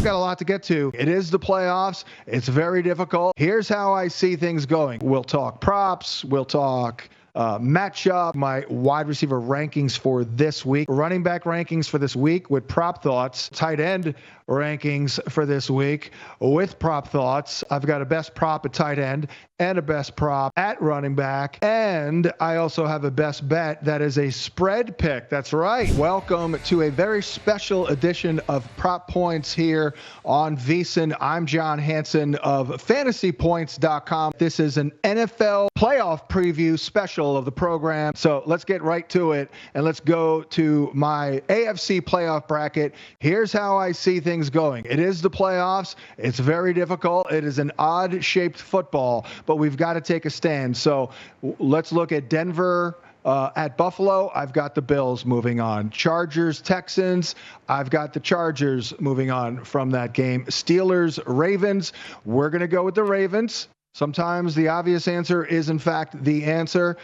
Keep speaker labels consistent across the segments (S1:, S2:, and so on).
S1: got a lot to get to. It is the playoffs. It's very difficult. Here's how I see things going. We'll talk props. We'll talk matchup, my wide receiver rankings for this week, running back rankings for this week with prop thoughts, tight end rankings for this week with prop thoughts. I've got a best prop at tight end and a best prop at running back. And I also have a best bet that is a spread pick. That's right. Welcome to a very special edition of Prop Points here on VSiN. I'm John Hansen of fantasypoints.com. This is an NFL playoff preview special of the program. So let's get right to it and let's go to my AFC playoff bracket. Here's how I see things going. It is the playoffs. It's very difficult. It is an odd-shaped football, but we've got to take a stand. So let's look at Denver at Buffalo. I've got the Bills moving on. Chargers, Texans. I've got the Chargers moving on from that game. Steelers, Ravens. We're going to go with the Ravens. Sometimes the obvious answer is, in fact, the answer.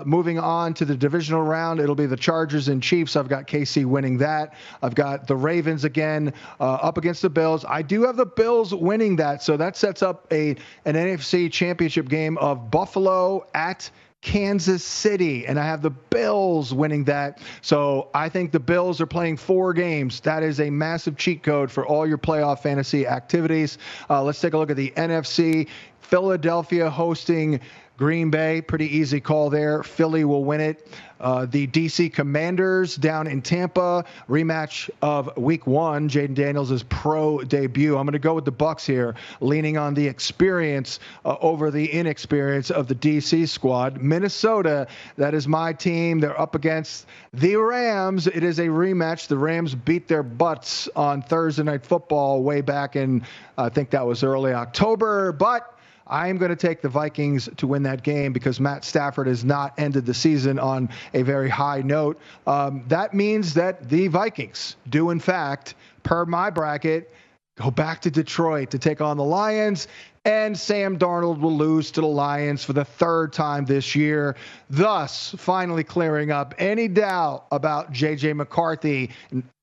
S1: Moving on to the divisional round, it'll be the Chargers and Chiefs. I've got KC winning that. I've got the Ravens again up against the Bills. I do have the Bills winning that, so that sets up an NFC championship game of Buffalo at Kansas City, and I have the Bills winning that. So I think the Bills are playing 4 games. That is a massive cheat code for all your playoff fantasy activities. Let's take a look at the NFC. Philadelphia hosting Green Bay. Pretty easy call there. Philly will win it. The DC Commanders down in Tampa. Rematch of Week 1. Jaden Daniels' pro debut. I'm going to go with the Bucs here, leaning on the experience over the inexperience of the DC squad. Minnesota, that is my team. They're up against the Rams. It is a rematch. The Rams beat their butts on Thursday Night Football way back in, I think that was early October, but I am going to take the Vikings to win that game because Matt Stafford has not ended the season on a very high note. That means that the Vikings do, in fact, per my bracket, go back to Detroit to take on the Lions, and Sam Darnold will lose to the Lions for the 3rd time this year, thus finally clearing up any doubt about J.J. McCarthy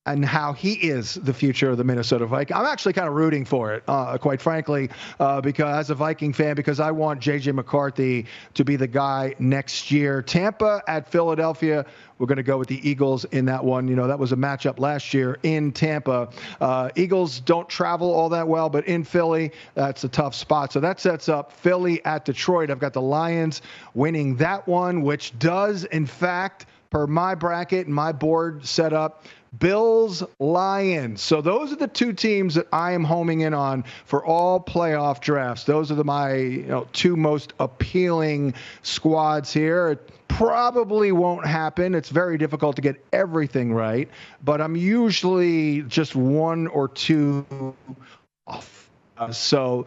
S1: and how he is the future of the Minnesota Vikings. I'm actually kind of rooting for it, quite frankly, because as a Viking fan, because I want J.J. McCarthy to be the guy next year. Tampa at Philadelphia. We're going to go with the Eagles in that one. You know, that was a matchup last year in Tampa. Eagles don't travel all that well, but in Philly, that's a tough spot. So that sets up Philly at Detroit. I've got the Lions winning that one, which does, in fact, per my bracket and my board set up, Bills, Lions. So those are the 2 teams that I am homing in on for all playoff drafts. Those are my 2 most appealing squads here. It probably won't happen. It's very difficult to get everything right, but I'm usually just 1 or 2 off. So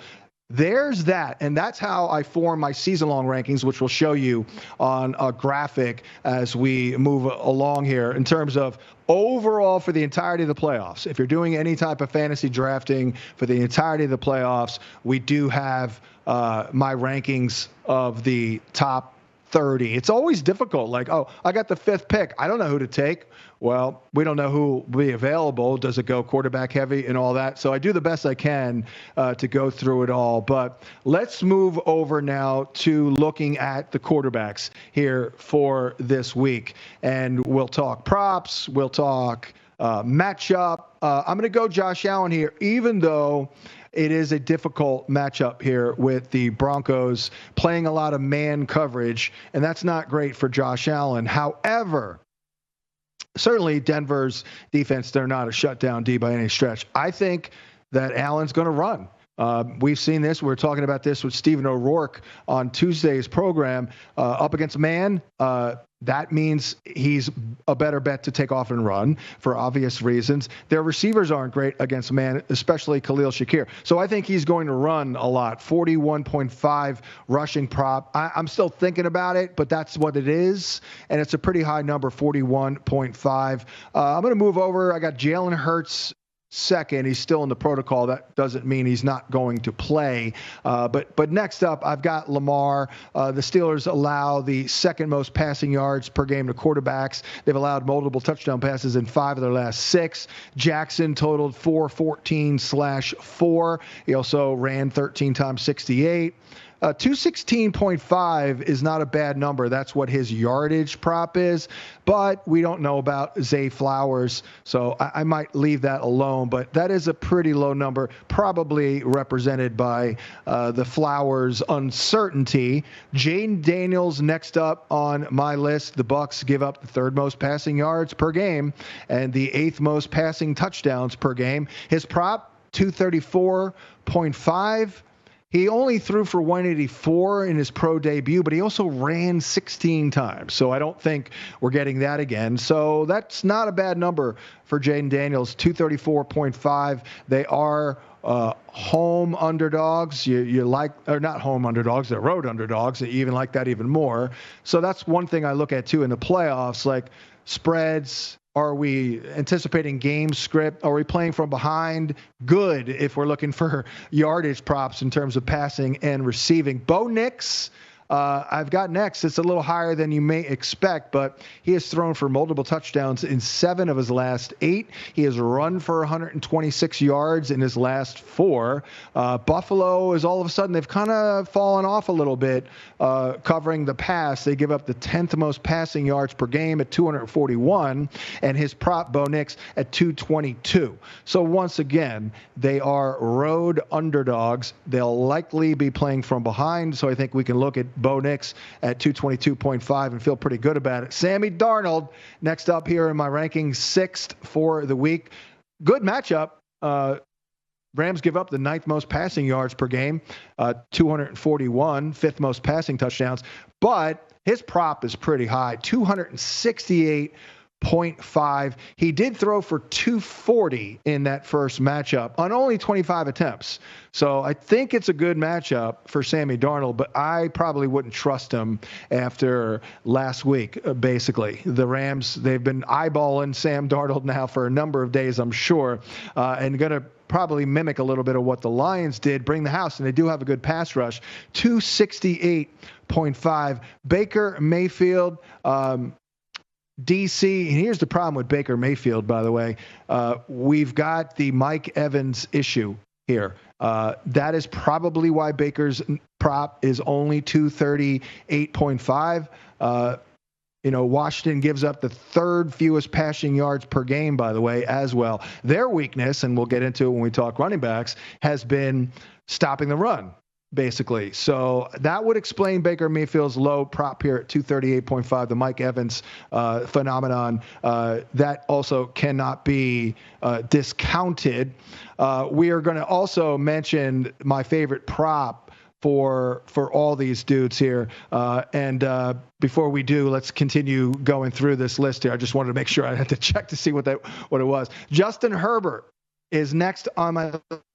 S1: there's that, and that's how I form my season-long rankings, which we'll show you on a graphic as we move along here in terms of overall for the entirety of the playoffs. If you're doing any type of fantasy drafting for the entirety of the playoffs, we do have my rankings of the top 30. It's always difficult. Like, oh, I got the 5th pick. I don't know who to take. Well, we don't know who will be available. Does it go quarterback heavy and all that? So I do the best I can to go through it all. But let's move over now to looking at the quarterbacks here for this week. And we'll talk props. We'll talk matchup. I'm going to go Josh Allen here, even though it is a difficult matchup here with the Broncos playing a lot of man coverage, and that's not great for Josh Allen. However, certainly Denver's defense, they're not a shutdown D by any stretch. I think that Allen's going to run. We've seen this. We were talking about this with Stephen O'Rourke on Tuesday's program. Up against man, that means he's a better bet to take off and run for obvious reasons. Their receivers aren't great against man, especially Khalil Shakir. So I think he's going to run a lot. 41.5 rushing prop. I'm still thinking about it, but that's what it is. And it's a pretty high number, 41.5. I'm going to move over. I got Jalen Hurts second. He's still in the protocol. That doesn't mean he's not going to play. But next up, I've got Lamar. The Steelers allow the second most passing yards per game to quarterbacks. They've allowed multiple touchdown passes in 5 of their last 6. Jackson totaled 414/4. He also ran 13 times 68. 216.5 is not a bad number. That's what his yardage prop is, but we don't know about Zay Flowers, so I might leave that alone, but that is a pretty low number, probably represented by the Flowers uncertainty. Jaden Daniels next up on my list. The Bucks give up the 3rd most passing yards per game and the 8th most passing touchdowns per game. His prop, 234.5. He only threw for 184 in his pro debut, but he also ran 16 times. So I don't think we're getting that again. So that's not a bad number for Jaden Daniels, 234.5. They are home underdogs. You like, or not home underdogs, they're road underdogs. You even like that even more. So that's one thing I look at too in the playoffs, like spreads. Are we anticipating game script? Are we playing from behind? Good if we're looking for yardage props in terms of passing and receiving. Bo Nix, I've got next. It's a little higher than you may expect, but he has thrown for multiple touchdowns in 7 of his last 8. He has run for 126 yards in his last 4. Buffalo is all of a sudden, they've kind of fallen off a little bit covering the pass. They give up the 10th most passing yards per game at 241, and his prop, Bo Nix, at 222. So once again, they are road underdogs. They'll likely be playing from behind, so I think we can look at Bo Nix at 222.5 and feel pretty good about it. Sammy Darnold, next up here in my rankings, 6th for the week. Good matchup. Rams give up the 9th most passing yards per game, 241, 5th most passing touchdowns, but his prop is pretty high, 268.5. He did throw for 240 in that first matchup on only 25 attempts. So I think it's a good matchup for Sammy Darnold, but I probably wouldn't trust him after last week, basically. The Rams, they've been eyeballing Sam Darnold now for a number of days, I'm sure, and going to probably mimic a little bit of what the Lions did, bring the house, and they do have a good pass rush. 268.5. Baker Mayfield, DC, and here's the problem with Baker Mayfield, by the way. We've got the Mike Evans issue here. That is probably why Baker's prop is only 238.5. Washington gives up the 3rd fewest passing yards per game, by the way, as well. Their weakness, and we'll get into it when we talk running backs, has been stopping the run, basically. So that would explain Baker Mayfield's low prop here at 238.5, the Mike Evans phenomenon. That also cannot be discounted. We are going to also mention my favorite prop for all these dudes here. Before we do, let's continue going through this list here. I just wanted to make sure I had to check to see what it was. Justin Herbert is next on my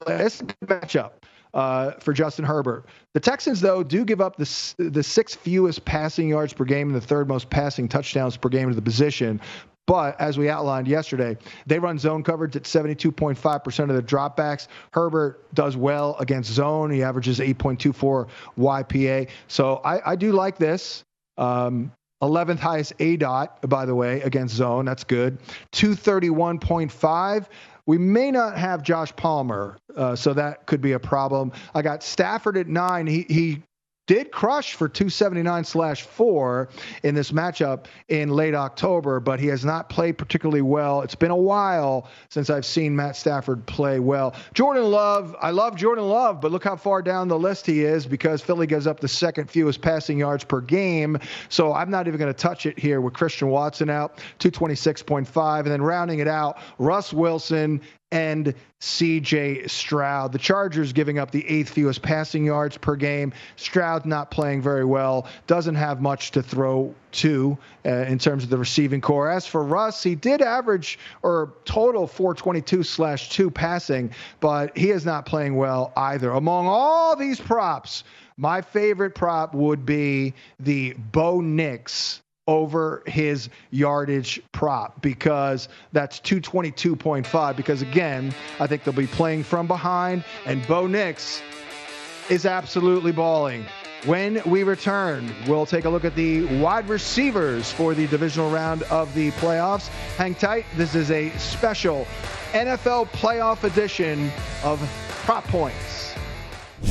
S1: list. Matchup for Justin Herbert. The Texans, though, do give up the 6th fewest passing yards per game and the 3rd most passing touchdowns per game to the position. But as we outlined yesterday, they run zone coverage at 72.5% of the dropbacks. Herbert does well against zone. He averages 8.24 YPA. So I do like this. 11th highest ADOT, by the way, against zone. That's good. 231.5. We may not have Josh Palmer, so that could be a problem. I got Stafford at 9. He did crush for 279/4 in this matchup in late October, but he has not played particularly well. It's been a while since I've seen Matt Stafford play well. Jordan Love, I love Jordan Love, but look how far down the list he is because Philly gives up the 2nd fewest passing yards per game. So I'm not even going to touch it here with Christian Watson out, 226.5. And then rounding it out, Russ Wilson and C.J. Stroud. The Chargers giving up the 8th fewest passing yards per game. Stroud not playing very well. Doesn't have much to throw to in terms of the receiving core. As for Russ, he did average or total 422/2 passing, but he is not playing well either. Among all these props, my favorite prop would be the Bo Nix over his yardage prop because that's 222.5. Because again, I think they'll be playing from behind, and Bo Nix is absolutely balling. When we return, we'll take a look at the wide receivers for the divisional round of the playoffs. Hang tight. This is a special NFL playoff edition of Prop Points.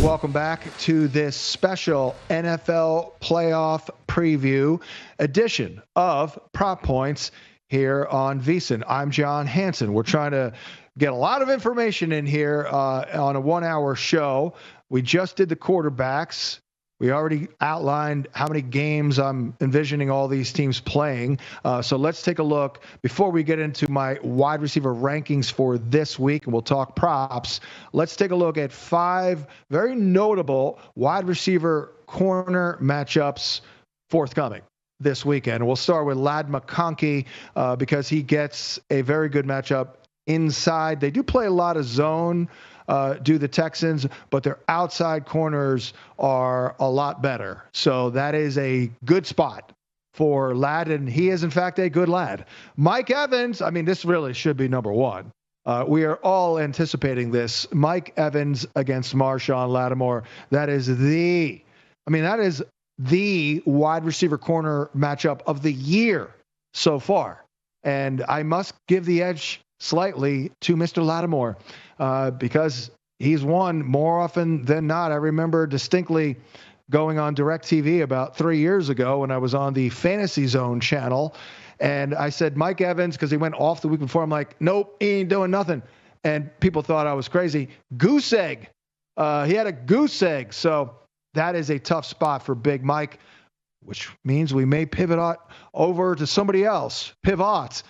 S1: Welcome back to this special NFL playoff preview edition of Prop Points here on VSiN. I'm John Hansen. We're trying to get a lot of information in here on a 1-hour show. We just did the quarterbacks. We already outlined how many games I'm envisioning all these teams playing. So let's take a look before we get into my wide receiver rankings for this week, and we'll talk props. Let's take a look at 5 very notable wide receiver corner matchups forthcoming this weekend. We'll start with Ladd McConkey because he gets a very good matchup inside. They do play a lot of zone, do the Texans, but their outside corners are a lot better. So that is a good spot for Ladd, and he is, in fact, a good lad. Mike Evans, I mean, this really should be number one. We are all anticipating this. Mike Evans against Marshawn Lattimore. That is the wide receiver corner matchup of the year so far. And I must give the edge slightly to Mr. Lattimore because he's won more often than not. I remember distinctly going on DirecTV about 3 years ago when I was on the Fantasy Zone channel, and I said Mike Evans because he went off the week before. I'm like, nope, he ain't doing nothing. And people thought I was crazy. Goose egg. He had a goose egg. So that is a tough spot for Big Mike, which means we may pivot over to somebody else. Pivot.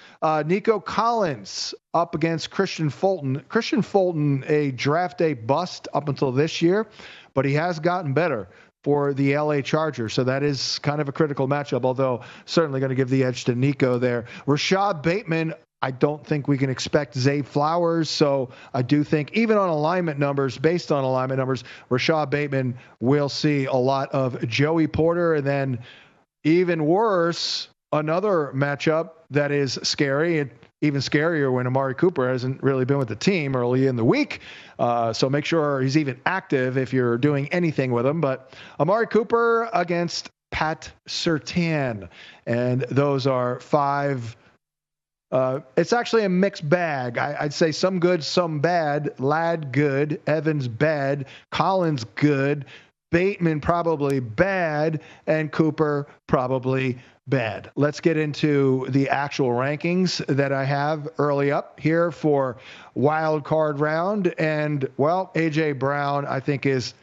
S1: Nico Collins up against Christian Fulton. Christian Fulton, a draft day bust up until this year, but he has gotten better for the LA Chargers. So that is kind of a critical matchup, although certainly going to give the edge to Nico there. Rashad Bateman, I don't think we can expect Zay Flowers. So I do think even on alignment numbers, based on alignment numbers, Rashad Bateman will see a lot of Joey Porter. And then even worse, another matchup that is scary, and even scarier when Amari Cooper hasn't really been with the team early in the week. So make sure he's even active if you're doing anything with him. But Amari Cooper against Pat Surtain. And those are 5. It's actually a mixed bag. I'd say some good, some bad. Ladd good, Evans bad, Collins good, Bateman probably bad, and Cooper probably bad. Let's get into the actual rankings that I have early up here for wild card round. And, well, A.J. Brown, I think, is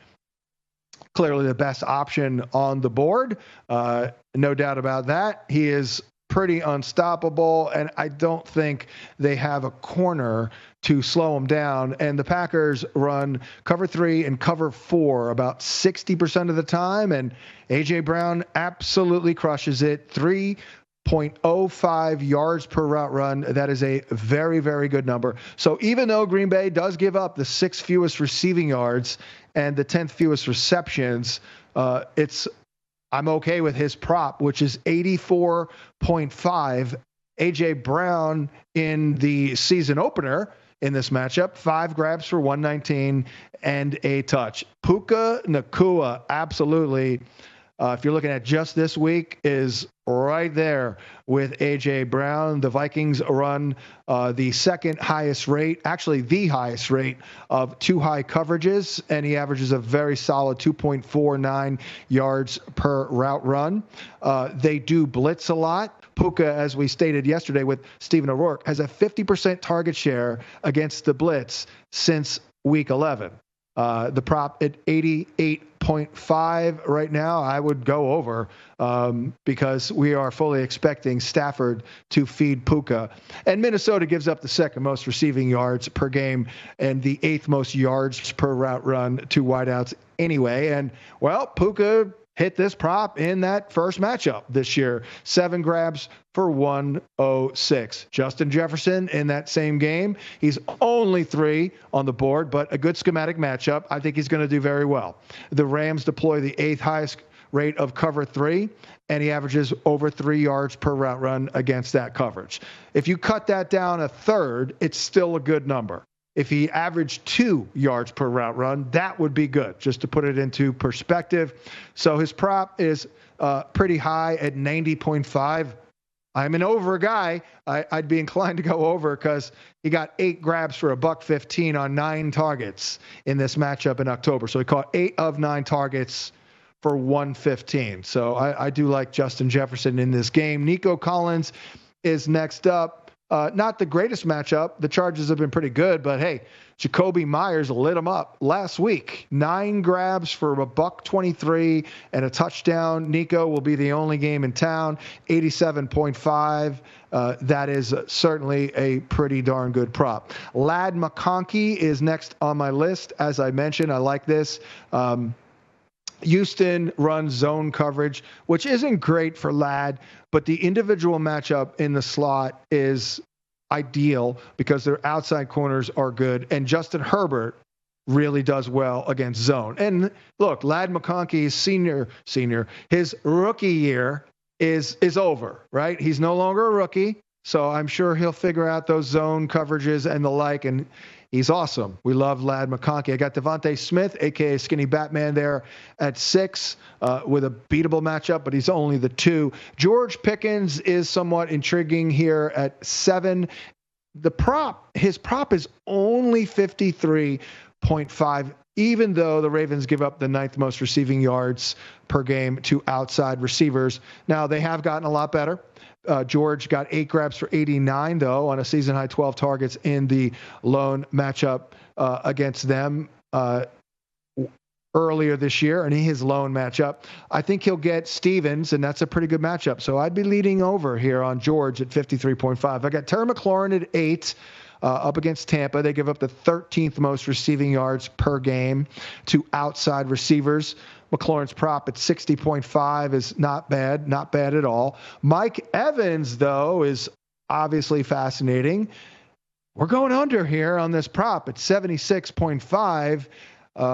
S1: clearly the best option on the board. No doubt about that. He is pretty unstoppable, and I don't think they have a corner to slow him down. And the Packers run cover 3 and cover 4 about 60% of the time, and A.J. Brown absolutely crushes it. 3.05 yards per route run. That is a very, very good number. So even though Green Bay does give up the 6th fewest receiving yards and the 10th fewest receptions, I'm okay with his prop, which is 84.5. A.J. Brown in the season opener in this matchup, 5 grabs for 119 and a touch. Puka Nacua, absolutely, if you're looking at just this week, is right there with A.J. Brown. The Vikings run the second highest rate, actually the highest rate of 2 high coverages, and he averages a very solid 2.49 yards per route run. They do blitz a lot. Puka, as we stated yesterday with Stephen O'Rourke, has a 50% target share against the blitz since week 11. The prop at 88.5 right now, I would go over because we are fully expecting Stafford to feed Puka. And Minnesota gives up the 2nd most receiving yards per game and the 8th most yards per route run to wideouts anyway. And, well, Puka hit this prop in that first matchup this year. 7 grabs for 106. Justin Jefferson in that same game. He's only 3 on the board, but a good schematic matchup. I think he's going to do very well. The Rams deploy the 8th highest rate of cover 3, and he averages over 3 yards per route run against that coverage. If you cut that down a third, it's still a good number. If he averaged 2 yards per route run, that would be good, just to put it into perspective. So his prop is pretty high at 90.5. I'm an over guy. I'd be inclined to go over because he got 8 grabs for $115 on 9 targets in this matchup in October. So he caught 8 of 9 targets for $115. So I do like Justin Jefferson in this game. Nico Collins is next up. Not the greatest matchup. The Chargers have been pretty good, but hey, Jacoby Myers lit him up last week. 9 grabs for $123 and a touchdown. Nico will be the only game in town. 87.5. That is certainly a pretty darn good prop. Ladd McConkey is next on my list. As I mentioned, I like this. Houston runs zone coverage, which isn't great for Ladd, but the individual matchup in the slot is ideal because their outside corners are good, and Justin Herbert really does well against zone. And look, Ladd McConkey's senior, his rookie year is over, right? He's no longer a rookie, so I'm sure he'll figure out those zone coverages and the like, and he's awesome. We love Ladd McConkey. I got Devontae Smith, a.k.a. Skinny Batman, there at 6 with a beatable matchup, but he's only the 2. George Pickens is somewhat intriguing here at 7. His prop is only 53.5, even though the Ravens give up the 9th most receiving yards per game to outside receivers. Now, they have gotten a lot better. George got 8 grabs for 89, though, on a season-high 12 targets in the lone matchup against them earlier this year, and his lone matchup. I think he'll get Stevens, and that's a pretty good matchup. So I'd be leading over here on George at 53.5. I got Terry McLaurin at 8. Up against Tampa. They give up the 13th most receiving yards per game to outside receivers. McLaurin's prop at 60.5 is not bad at all. Mike Evans, though, is obviously fascinating. We're going under here on this prop at 76.5.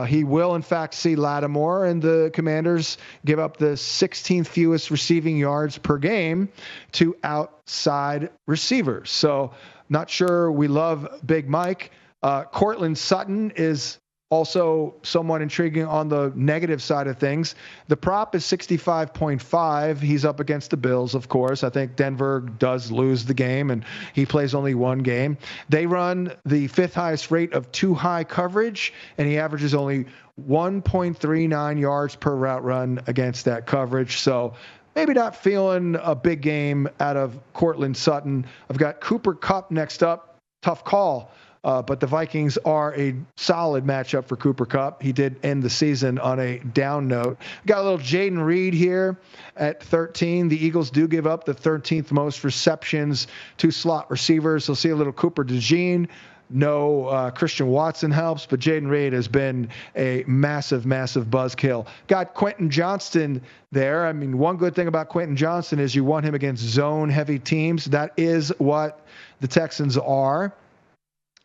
S1: He will, in fact, see Lattimore, and the Commanders give up the 16th fewest receiving yards per game to outside receivers. So not sure we love Big Mike. Cortland Sutton is also somewhat intriguing on the negative side of things. The prop is 65.5. He's up against the Bills, of course. I think Denver does lose the game, and he plays only 1 game. They run the 5th highest rate of 2-high coverage, and he averages only 1.39 yards per route run against that coverage. So maybe not feeling a big game out of Cortland Sutton. I've got Cooper Kupp next up. Tough call. But the Vikings are a solid matchup for Cooper Kupp. He did end the season on a down note. Got a little Jaden Reed here at 13. The Eagles do give up the 13th most receptions to slot receivers. You'll see a little Cooper DeJean. No Christian Watson helps, but Jaden Reed has been a massive buzzkill. Got Quentin Johnston there. I mean, one good thing about Quentin Johnston is you want him against zone-heavy teams. That is what the Texans are.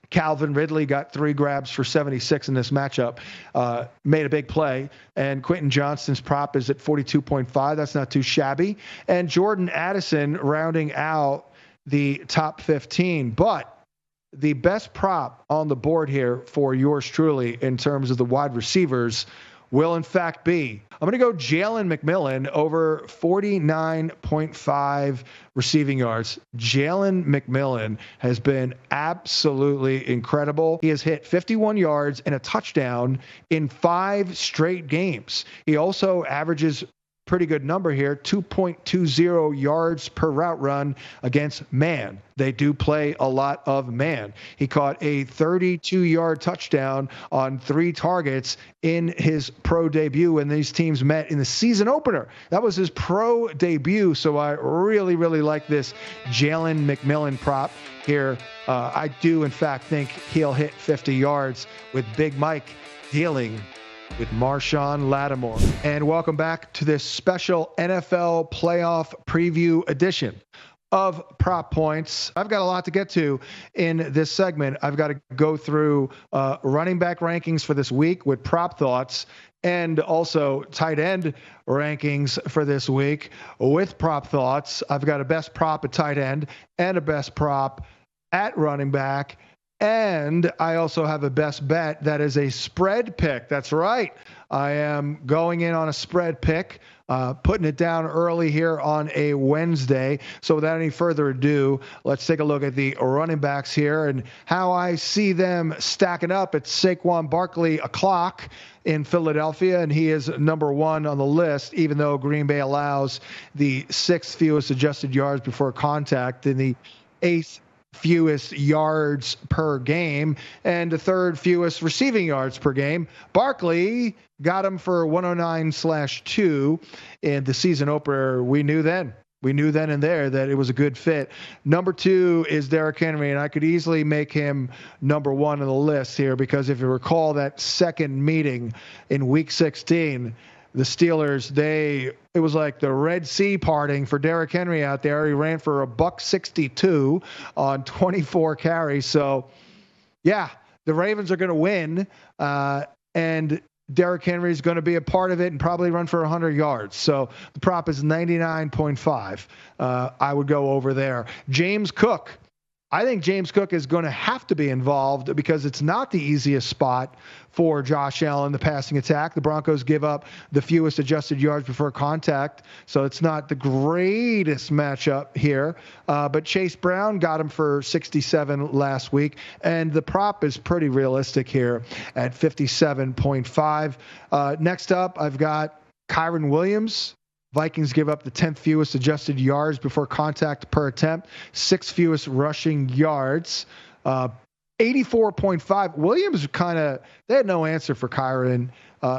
S1: Calvin Ridley got 3 grabs for 76 in this matchup, made a big play, and Quentin Johnston's prop is at 42.5. That's not too shabby. And Jordan Addison rounding out the top 15. But the best prop on the board here for yours truly in terms of the wide receivers will in fact be, I'm going to go Jalen McMillan over 49.5 receiving yards. Jalen McMillan has been absolutely incredible. He has hit 51 yards and a touchdown in 5 straight games. He also averages pretty good number here, 2.20 yards per route run against man. They do play a lot of man. He caught a 32-yard touchdown on 3 targets in his pro debut when these teams met in the season opener. That was his pro debut, so I really like this Jalen McMillan prop here. I do, in fact, think he'll hit 50 yards with Big Mike dealing with Marshawn Lattimore. And welcome back to this special NFL playoff preview edition. of prop points. I've got a lot to get to in this segment. I've got to go through running back rankings for this week with prop thoughts, and also tight end rankings for this week with prop thoughts. I've got a best prop at tight end and a best prop at running back. And I also have a best bet that is a spread pick. That's right. I am going in on a spread pick, putting it down early here on a Wednesday. So without any further ado, let's take a look at the running backs here and how I see them stacking up. It's Saquon Barkley o'clock in Philadelphia, and he is number one on the list, even though Green Bay allows the sixth fewest adjusted yards before contact and the eighth fewest yards per game and the third fewest receiving yards per game. Barkley got him for 109/2 in the season opener. We knew then and there that it was a good fit. Number two is Derrick Henry, and I could easily make him number one on the list here because if you recall that second meeting in week 16, the Steelers, it was like the Red Sea parting for Derrick Henry out there. He ran for $162 on 24 carries. So, yeah, the Ravens are going to win, and Derrick Henry is going to be a part of it and probably run for 100 yards. So the prop is 99.5. I would go over there. James Cook. I think James Cook is going to have to be involved because it's not the easiest spot for Josh Allen, the passing attack. The Broncos give up the fewest adjusted yards before contact, so it's not the greatest matchup here. But Chase Brown got him for 67 last week, and the prop is pretty realistic here at 57.5. Next up, I've got Kyren Williams. Vikings give up the 10th fewest adjusted yards before contact per attempt, 6th fewest rushing yards, 84.5. Williams they had no answer for Kyren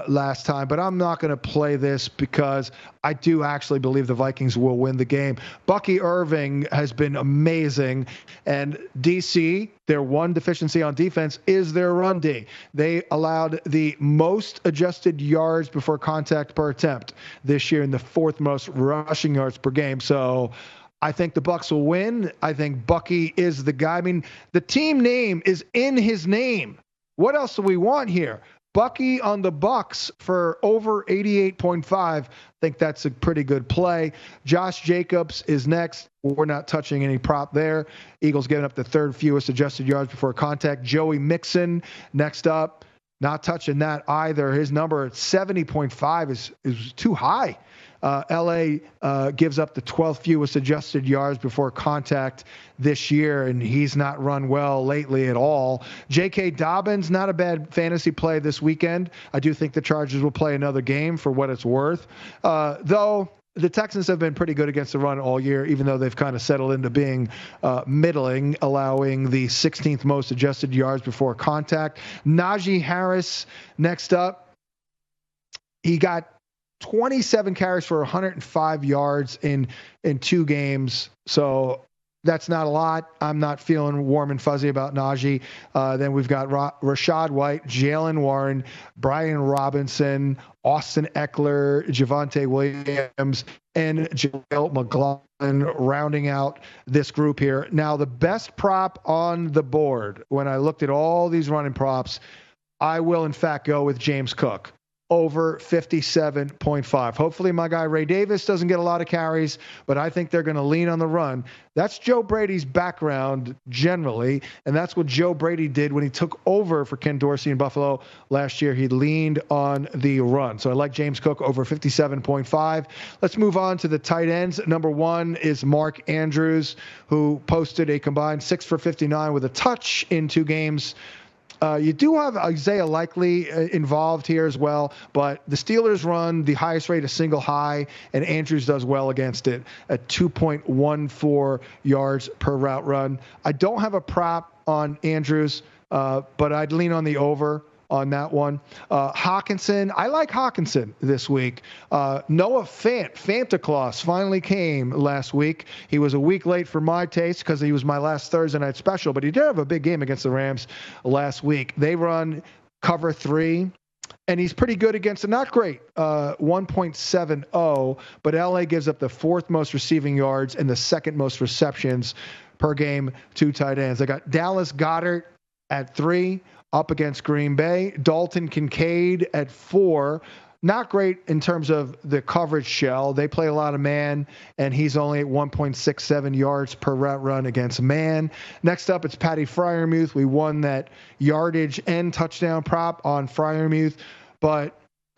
S1: last time, but I'm not going to play this because I do actually believe the Vikings will win the game. Bucky Irving has been amazing, and DC, their one deficiency on defense is their run D. They allowed the most adjusted yards before contact per attempt this year and the fourth most rushing yards per game. So I think the Bucs will win. I think Bucky is the guy. I mean, the team name is in his name. What else do we want here? Bucky on the Bucs for over 88.5. I think that's a pretty good play. Josh Jacobs is next. We're not touching any prop there. Eagles giving up the third fewest adjusted yards before contact. Joey Mixon next up. Not touching that either. His number at 70.5 is too high. LA gives up the 12th fewest adjusted yards before contact this year, and he's not run well lately at all. J.K. Dobbins, not a bad fantasy play this weekend. I do think the Chargers will play another game for what it's worth. Though the Texans have been pretty good against the run all year, even though they've kind of settled into being middling, allowing the 16th most adjusted yards before contact. Najee Harris next up. He got 27 carries for 105 yards in 2 games. So that's not a lot. I'm not feeling warm and fuzzy about Najee. Then we've got Rashad White, Jalen Warren, Brian Robinson, Austin Eckler, Javonte Williams, and Jaleel McLaughlin rounding out this group here. Now, the best prop on the board, when I looked at all these running props, I will, in fact, go with James Cook. Over 57.5. Hopefully my guy Ray Davis doesn't get a lot of carries, but I think they're going to lean on the run. That's Joe Brady's background generally, and that's what Joe Brady did when he took over for Ken Dorsey in Buffalo last year. He leaned on the run. So I like James Cook over 57.5. Let's move on to the tight ends. Number one is Mark Andrews, who posted a combined 6 for 59 with a touch in 2 games. You do have Isaiah Likely involved here as well, but the Steelers run the highest rate of single high, and Andrews does well against it at 2.14 yards per route run. I don't have a prop on Andrews, but I'd lean on the over on that one. Hawkinson, I like Hawkinson this week. Noah Fanta Claus finally came last week. He was a week late for my taste because he was my last Thursday night special, but he did have a big game against the Rams last week. They run cover 3 And he's pretty good against a not great 1.70, but LA gives up the fourth most receiving yards and the second most receptions per game to tight ends. I got Dallas Goedert at 3 up against Green Bay. Dalton Kincaid at 4. Not great in terms of the coverage shell. They play a lot of man, and he's only at 1.67 yards per route run against man. Next up, it's Patty Freiermuth. We won that yardage and touchdown prop on Freiermuth. But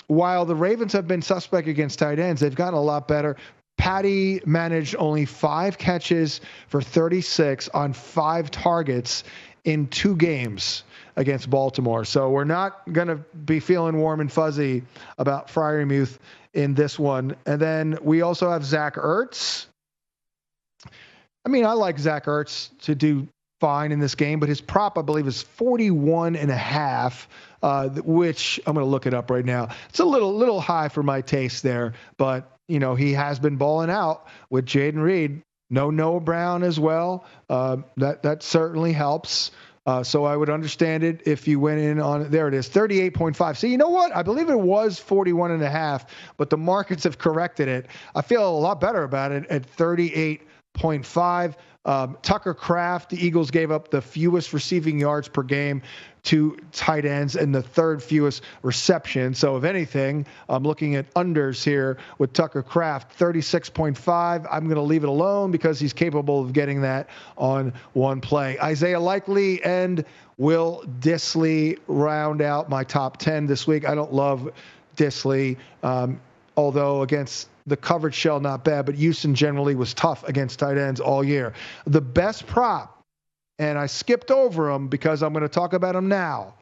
S1: while the Ravens have been suspect against tight ends, they've gotten a lot better. Patty managed only 5 catches for 36 on 5 targets in 2 games against Baltimore. So we're not going to be feeling warm and fuzzy about Freiermuth in this one. And then we also have Zach Ertz. I mean, I like Zach Ertz to do fine in this game, but his prop, I believe, is 41.5, which I'm going to look it up right now. It's a little high for my taste there, but he has been balling out with Jaden Reed. No Noah Brown as well. That certainly helps. So I would understand it if you went in on it. There it is, 38.5. So you know what? I believe it was 41.5, but the markets have corrected it. I feel a lot better about it at 38.5. Tucker Kraft, the Eagles gave up the fewest receiving yards per game to tight ends and the third fewest receptions. So if anything, I'm looking at unders here with Tucker Kraft, 36.5. I'm going to leave it alone because he's capable of getting that on one play. Isaiah Likely and Will Dissly round out my top 10 this week. I don't love Dissly, although against the coverage shell, not bad, but Houston generally was tough against tight ends all year. The best prop, and I skipped over him because I'm going to talk about him now,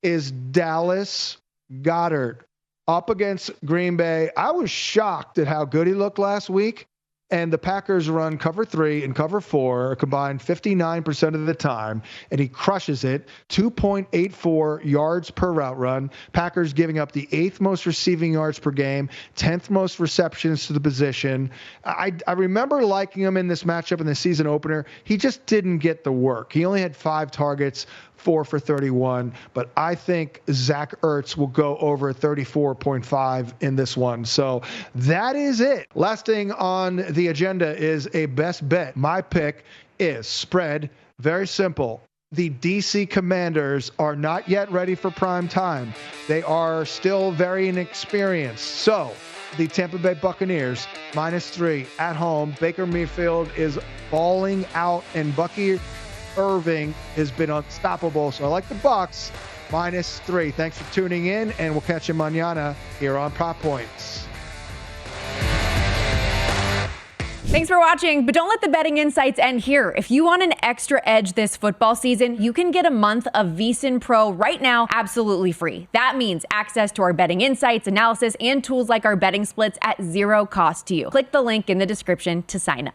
S1: is Dallas Goedert up against Green Bay. I was shocked at how good he looked last week. And the Packers run cover 3 and cover 4 combined 59% of the time, and he crushes it. 2.84 yards per route run. Packers giving up the 8th most receiving yards per game, 10th most receptions to the position. I remember liking him in this matchup in the season opener. He just didn't get the work. He only had 5 targets, 4 for 31, but I think Zach Ertz will go over 34.5 in this one. So that is it. Last thing on the agenda is a best bet. My pick is spread. Very simple. The DC Commanders are not yet ready for prime time. They are still very inexperienced. So the Tampa Bay Buccaneers, -3 at home. Baker Mayfield is balling out, and Bucky Irving has been unstoppable. So I like the Bucs, -3. Thanks for tuning in, and we'll catch you mañana here on Prop Points.
S2: Thanks for watching, but don't let the betting insights end here. If you want an extra edge this football season, you can get a month of VSiN Pro right now absolutely free. That means access to our betting insights, analysis, and tools like our betting splits at 0 cost to you. Click the link in the description to sign up.